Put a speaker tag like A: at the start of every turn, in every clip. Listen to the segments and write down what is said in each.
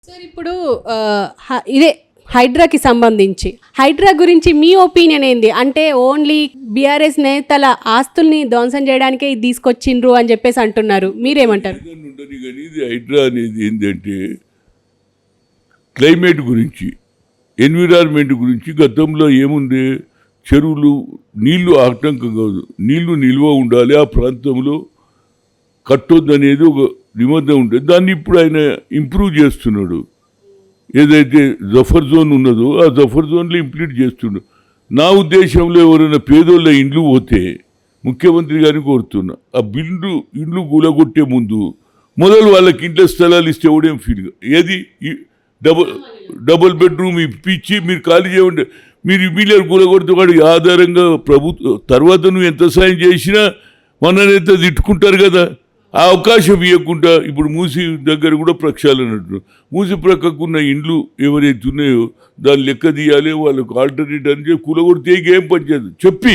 A: Sir ఇప్పుడు ఇదే హైడ్రాకి సంబంధించి హైడ్రా గురించి మీ ఒపీనియన్ ఏంది? అంటే ఓన్లీ బీఆర్ఎస్ నేతల ఆస్తుల్ని ధ్వంసం చేయడానికే ఇది తీసుకొచ్చిండ్రు అని చెప్పేసి అంటున్నారు, మీరేమంటారు?
B: ఇది హైడ్రా అనేది ఏంటంటే క్లైమేట్ గురించి, ఎన్విరాన్మెంట్ గురించి. గతంలో ఏముంది, చెరువులు నీళ్లు ఆటంకం కాదు, నీళ్లు నిల్వ ఉండాలి, ఆ ప్రాంతంలో కట్టొద్దు అనేది ఒక నిబంధన ఉంటుంది. దాన్ని ఇప్పుడు ఆయన ఇంప్రూవ్ చేస్తున్నాడు. ఏదైతే జఫర్ జోన్ ఉన్నదో ఆ జఫర్ జోన్లో ఇంప్లీట్ చేస్తున్నాడు. నా ఉద్దేశంలో ఎవరైనా పేదోళ్ళ ఇండ్లు పోతే ముఖ్యమంత్రి గారిని కోరుతున్నా, ఆ ఇండ్లు కూలగొట్టే ముందు మొదలు వాళ్ళకి ఇంట్లో స్థలాలు ఇస్తే ఎవడేం ఫీల్ ఏది డబుల్ బెడ్రూమ్ ఇప్పించి మీరు ఖాళీ చేయండి, మీరు ఇమీడియట్ కూలగొడితే వాడు ఆధారంగా ప్రభుత్వం తర్వాత నువ్వు ఎంత సాయం చేసినా మననైతే తిట్టుకుంటారు కదా. ఆ అవకాశం ఇవ్వకుండా ఇప్పుడు మూసి దగ్గర కూడా ప్రక్షాళన అంటున్నారు. మూసి ప్రక్కకున్న ఇండ్లు ఎవరైతే ఉన్నాయో దాన్ని లెక్క తీయాలి, వాళ్ళకు ఆల్టర్నేట్ అని చెప్పి కూలగొడితే ఏం పనిచేయదు చెప్పి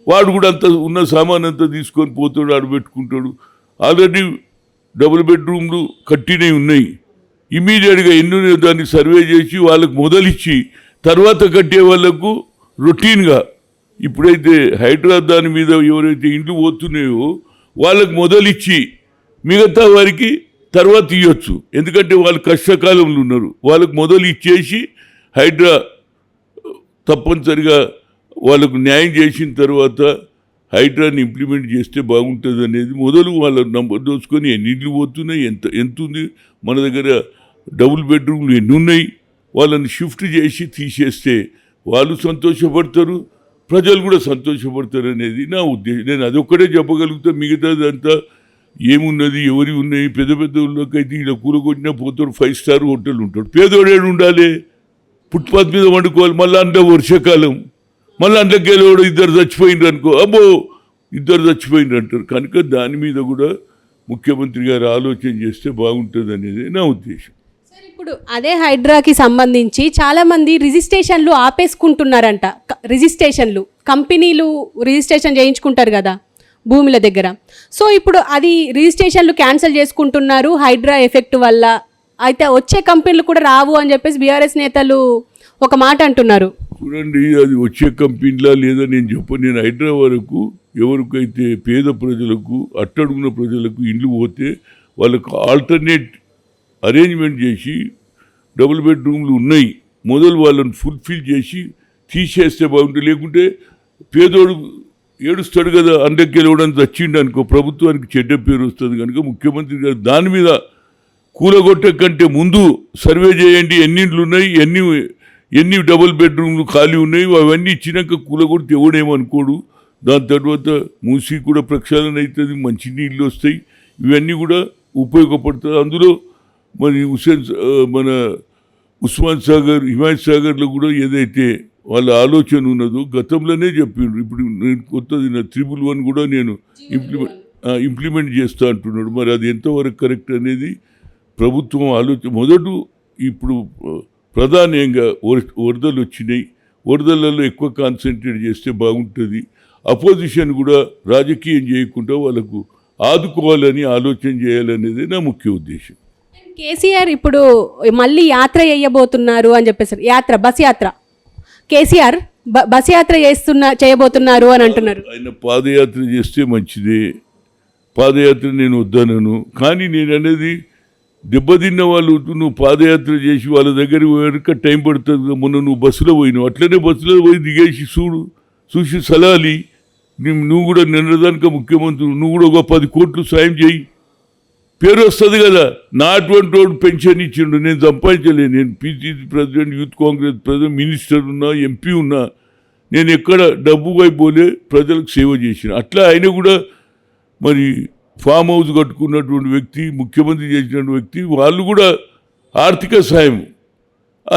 B: వాడు కూడా అంత ఉన్న సామాన్ అంతా తీసుకొని పోతాడు, ఆడు పెట్టుకుంటాడు. ఆల్రెడీ డబుల్ బెడ్రూమ్లు కట్టినవి ఉన్నాయి, ఇమీడియట్గా ఎన్నో దాన్ని సర్వే చేసి వాళ్ళకు మొదలిచ్చి తర్వాత కట్టే వాళ్ళకు రొటీన్గా ఇప్పుడైతే హైదరాబాద్ దాని మీద ఎవరైతే ఇండ్లు పోతున్నాయో వాళ్ళకు మొదలిచ్చి మిగతా వారికి తర్వాత ఇవ్వచ్చు. ఎందుకంటే వాళ్ళు కష్టకాలంలో ఉన్నారు, వాళ్ళకు మొదలు ఇచ్చేసి హైడ్రా తప్పనిసరిగా వాళ్ళకు న్యాయం చేసిన తర్వాత హైడ్రాని ఇంప్లిమెంట్ చేస్తే బాగుంటుంది అనేది మొదలు వాళ్ళ నంబర్ దోచుకొని ఎన్ని ఇండ్లు పోతున్నాయి, ఎంత ఉంది మన దగ్గర, డబుల్ బెడ్రూమ్లు ఎన్ని ఉన్నాయి, వాళ్ళని షిఫ్ట్ చేసి తీసేస్తే వాళ్ళు సంతోషపడతారు, ప్రజలు కూడా సంతోషపడతారు అనేది నా ఉద్దేశం. నేను అదొక్కడే చెప్పగలుగుతా. మిగతాదంతా ఏమున్నది, ఎవరి ఉన్నాయి, పెద్ద పెద్ద ఊళ్ళోకైతే ఇలా కూరగొట్టినా పోతాడు, 5 స్టార్ హోటల్ ఉంటాడు. పేదోడేడు ఉండాలి, ఫుట్పాత్ మీద వండుకోవాలి, మళ్ళీ అందులో వర్షాకాలం, మళ్ళీ అందులోకి వెళ్ళి ఇద్దరు చచ్చిపోయిండ్రు అనుకో, అబ్బో ఇద్దరు చచ్చిపోయిండ్రు అంటారు. కనుక దాని మీద కూడా ముఖ్యమంత్రి గారు ఆలోచన చేస్తే బాగుంటుంది అనేది నా ఉద్దేశం.
A: ఇప్పుడు అదే హైడ్రాకి సంబంధించి చాలామంది రిజిస్ట్రేషన్లు ఆపేసుకుంటున్నారంట. రిజిస్ట్రేషన్లు కంపెనీలు రిజిస్ట్రేషన్ చేయించుకుంటారు కదా భూముల దగ్గర. సో ఇప్పుడు అది రిజిస్ట్రేషన్లు క్యాన్సిల్ చేసుకుంటున్నారు హైడ్రా ఎఫెక్ట్ వల్ల. అయితే వచ్చే కంపెనీలు కూడా రావు అని చెప్పేసి బీఆర్ఎస్ నేతలు ఒక మాట అంటున్నారు.
B: చూడండి, అది వచ్చే కంపెనీలా లేదా నేను చెప్పను. నేను హైడ్రా వరకు ఎవరికైతే పేద ప్రజలకు, అట్టడుగున్న ప్రజలకు ఇండ్లు పోతే వాళ్ళకు ఆల్టర్నేట్ అరేంజ్మెంట్ చేసి డబుల్ బెడ్రూమ్లు ఉన్నాయి మొదలు వాళ్ళని ఫుల్ఫిల్ చేసి తీసేస్తే బాగుంటుంది. లేకుంటే పేదోడు ఏడుస్తాడు కదా, అండకి వెళ్ళడానికి వచ్చిండు అనుకో, ప్రభుత్వానికి చెడ్డ పేరు వస్తుంది. కనుక ముఖ్యమంత్రి గారు దాని మీద కూలగొట్టే కంటే ముందు సర్వే చేయండి, ఎన్ని ఇండ్లు ఉన్నాయి, ఎన్ని డబుల్ బెడ్రూమ్లు ఖాళీ ఉన్నాయి, అవన్నీ ఇచ్చినాక కూలగొడితే ఎవడేమనుకోడు. దాని తర్వాత మూసి కూడా ప్రక్షాళన అవుతుంది, మంచి నీళ్ళు వస్తాయి, ఇవన్నీ కూడా ఉపయోగపడుతుంది. అందులో మరి మన ఉస్మాన్ సాగర్, హిమాయత్ సాగర్లో కూడా ఏదైతే వాళ్ళ ఆలోచన ఉన్నదో గతంలోనే చెప్పిండ్రు. ఇప్పుడు నేను కొత్తది నా 111 కూడా నేను ఇంప్లిమెంట్ చేస్తా అంటున్నాడు. మరి అది ఎంతవరకు కరెక్ట్ అనేది ప్రభుత్వం ఆలోచన. ఇప్పుడు ప్రధానంగా వరదలు వచ్చినాయి, వరదలలో ఎక్కువ కాన్సన్ట్రేట్ చేస్తే బాగుంటుంది. అపోజిషన్ కూడా రాజకీయం చేయకుండా వాళ్ళకు ఆదుకోవాలని ఆలోచన చేయాలనేది నా ముఖ్య ఉద్దేశం.
A: కేసీఆర్ ఇప్పుడు మళ్ళీ యాత్ర చేయబోతున్నారు అని చెప్పేసి, బస్ యాత్ర, కేసీఆర్ బస్ యాత్ర చేయబోతున్నారు అని అంటున్నారు.
B: ఆయన పాదయాత్ర చేస్తే మంచిదే, పాదయాత్ర నేను వద్దనను. కానీ నేను అనేది దెబ్బతిన్న వాళ్ళు, నువ్వు పాదయాత్ర చేసి వాళ్ళ దగ్గర వరకు టైం పడుతుంది. మొన్న నువ్వు బస్సులో పోయినావు, అట్లనే బస్సులో పోయి దిగేసి చూసి సలాలి. నువ్వు కూడా నిన్నదానిక ముఖ్యమంత్రి, నువ్వు కూడా ఒక 10 కోట్లు సాయం చేయి, పేరు వస్తుంది కదా. నా అటువంటి రోడ్డు పెన్షన్ ఇచ్చిండు, నేను సంపాదించలే. నేను PCC president, youth Congress president, minister ఉన్నా, ఎంపీ ఉన్నా, నేను ఎక్కడ డబ్బు వైపోలే, ప్రజలకు సేవ చేసిన. అట్లా ఆయన కూడా మరి ఫామ్ హౌస్ కట్టుకున్నటువంటి వ్యక్తి, ముఖ్యమంత్రి చేసినటువంటి వ్యక్తి, వాళ్ళు కూడా ఆర్థిక సాయం.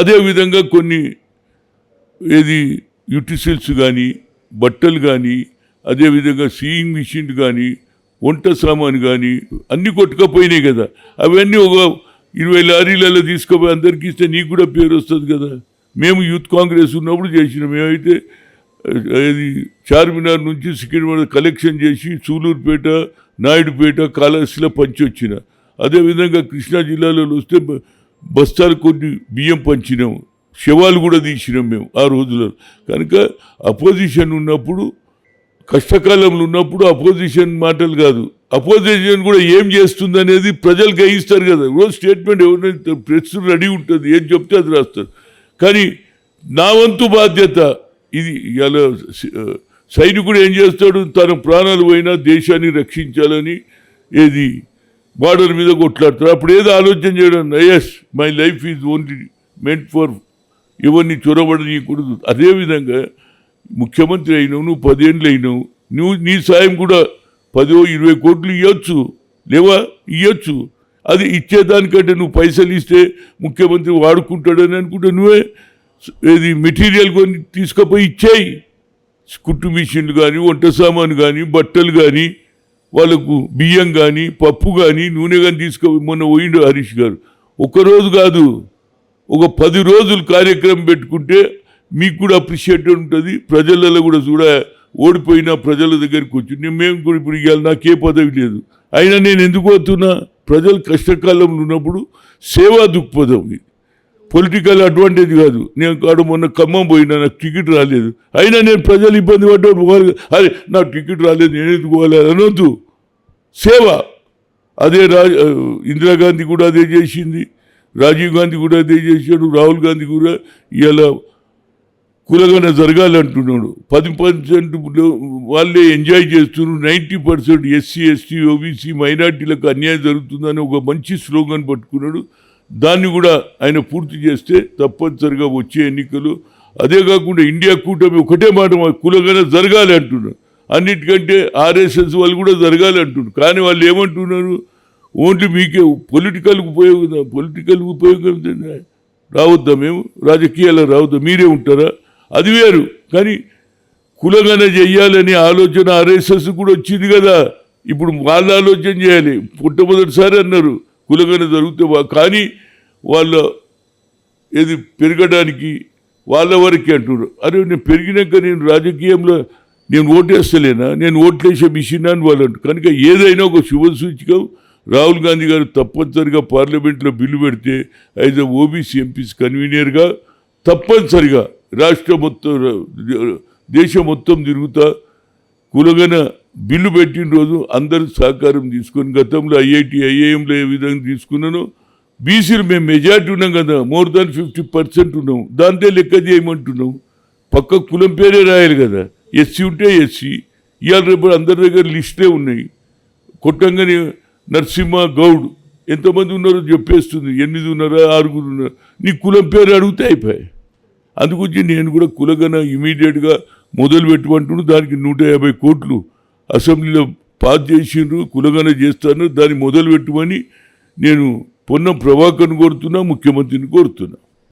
B: అదేవిధంగా కొన్ని యుటిసిల్స్ కానీ, బట్టలు కానీ, అదేవిధంగా సీయింగ్ మిషన్ కానీ, వంట సామాను కానీ అన్నీ కొట్టుకపోయినాయి కదా. అవన్నీ ఒక 20 లారీలలో తీసుకుపోయి అందరికీ ఇస్తే నీకు కూడా పేరు వస్తుంది కదా. మేము యూత్ కాంగ్రెస్ ఉన్నప్పుడు చేసినాం. మేమైతే చార్మినార్ నుంచి సికింద్రాబాద్ కలెక్షన్ చేసి సూలూరుపేట, నాయుడుపేట, కాళహస్తిలో పంచి వచ్చిన. అదేవిధంగా కృష్ణా జిల్లాలో వస్తే బస్తాలు కొన్ని బియ్యం పంచినాం, శవాలు కూడా తీసినాం మేము ఆ రోజుల్లో. కనుక అపోజిషన్ ఉన్నప్పుడు, కష్టకాలంలో ఉన్నప్పుడు అపోజిషన్ మాటలు కాదు, అపోజిషన్ కూడా ఏం చేస్తుంది అనేది ప్రజలు గ్రహిస్తారు కదా. రోజు స్టేట్మెంట్ ఎవరైనా ప్రెస్ రెడీ ఉంటుంది, ఏం చెప్తే అది రాస్తారు. కానీ నా వంతు బాధ్యత ఇది. ఇలా సైనికుడు ఏం చేస్తాడు, తన ప్రాణాలు పోయినా దేశాన్ని రక్షించాలని ఏది బార్డర్ మీద కొట్లాడతాడు. అప్పుడు ఏదో ఆలోచన చేయడం, yes my life is only meant for ఎవరిని చొరబడనీయకూడదు. అదేవిధంగా ముఖ్యమంత్రి అయినావు, నువ్వు 10 ఏళ్ళు అయినావు, నువ్వు నీ సాయం కూడా 10-20 కోట్లు ఇవ్వచ్చు, లేవా ఇవ్వచ్చు. అది ఇచ్చేదానికంటే నువ్వు పైసలు ఇస్తే ముఖ్యమంత్రి వాడుకుంటాడని అనుకుంటే నువ్వే ఏది మెటీరియల్ కొని తీసుకుపోయి ఇచ్చేయి. కుట్టు మిషన్లు కానీ, వంట సామాను కానీ, బట్టలు కానీ, వాళ్ళకు బియ్యం కానీ, పప్పు కానీ, నూనె కానీ మొన్న పోయిండు హరీష్ గారు. ఒక్కరోజు కాదు, ఒక 10 రోజులు కార్యక్రమం పెట్టుకుంటే మీకు కూడా అప్రిషియేట్ ఉంటుంది. ప్రజలలో కూడా ఓడిపోయిన ప్రజల దగ్గరికి వచ్చి మేము కూడా ఇప్పుడు ఇవాళ నాకే పదవి లేదు, అయినా నేను ఎందుకు వస్తున్నా, ప్రజలు కష్టకాలంలో ఉన్నప్పుడు సేవా దృక్పథం. పొలిటికల్ అడ్వాంటేజ్ కాదు. నేను కాడ మొన్న ఖమ్మం పోయినా, నాకు టికెట్ రాలేదు, అయినా నేను ప్రజలు ఇబ్బంది పడ్డాడు, అరే నాకు టికెట్ రాలేదు నేను ఎందుకు పోవాలి అనొద్దు. సేవ. అదే ఇందిరాగాంధీ కూడా అదే చేసింది, రాజీవ్ గాంధీ కూడా అదే చేశాడు, రాహుల్ గాంధీ కూడా ఇలా కులగన జరగాలంటున్నాడు. 10% వాళ్ళే ఎంజాయ్ చేస్తున్నారు, 90% ఎస్సీ, ఎస్టీ, ఓబీసీ మైనార్టీలకు అన్యాయం జరుగుతుందని ఒక మంచి స్లోగన్ పట్టుకున్నాడు. దాన్ని కూడా ఆయన పూర్తి చేస్తే తప్పనిసరిగా వచ్చే ఎన్నికలు. అదే కాకుండా ఇండియా కూటమి ఒకటే మాట, కులగన జరగాలి అంటున్నారు. అన్నిటికంటే ఆర్ఎస్ఎస్ వాళ్ళు కూడా జరగాలి అంటున్నారు. కానీ వాళ్ళు ఏమంటున్నారు, ఓన్లీ మీకే పొలిటికల్ ఉపయోగం రావద్దా, మేము రాజకీయాలు రావద్దా, మీరే ఉంటారా, అది వేరు. కానీ కులగన చెయ్యాలనే ఆలోచన ఆర్ఎస్ఎస్ కూడా వచ్చింది కదా. ఇప్పుడు వాళ్ళ ఆలోచన చేయాలి. మొట్టమొదటిసారి అన్నారు కులగన జరిగితే, కానీ వాళ్ళ ఏది పెరగడానికి వాళ్ళ వరకే అంటున్నారు. అరే నేను పెరిగినాక నేను రాజకీయంలో నేను ఓటేస్తలేనా, నేను ఓట్లేసే మిషన్ అని వాళ్ళు అంటారు. కనుక ఏదైనా ఒక శుభ సూచికం. రాహుల్ గాంధీ గారు తప్పనిసరిగా పార్లమెంట్లో బిల్లు పెడితే యాజ్ ఎ ఓబీసీ ఎంపీస్ కన్వీనర్గా తప్పనిసరిగా రాష్ట్రం మొత్తం, దేశం మొత్తం తిరుగుతా కులగన బిల్లు పెట్టిన రోజు అందరూ సహకారం తీసుకొని, గతంలో ఐఐటి, ఐఐఎంలో ఏ విధంగా తీసుకున్నానో, బీసీలు మేము మెజార్టీ ఉన్నాం కదా, మోర్ దాన్ 50% ఉన్నాం, దాంతో లెక్క చేయమంటున్నాం. పక్క కులం పేరే రాయాలి కదా. ఎస్సీ ఉంటే ఎస్సీ, ఇవాళ రేపు అందరి దగ్గర లిస్టే ఉన్నాయి. కొట్టంగానే నరసింహ గౌడ్ ఎంతమంది ఉన్నారో చెప్పేస్తుంది, 8 ఉన్నారా 6 ఉన్నారా, నీ కులం పేరు అడిగితే అయిపోయాయి. అందుకొచ్చి నేను కూడా కులగన ఇమీడియట్గా మొదలు పెట్టమంటున్నాను. దానికి 150 కోట్లు అసెంబ్లీలో పాస్ చేసిండ్రు, కులగన చేస్తాను, దాన్ని మొదలు పెట్టమని నేను పొన్నం ప్రభాకర్ని కోరుతున్నా, ముఖ్యమంత్రిని కోరుతున్నా.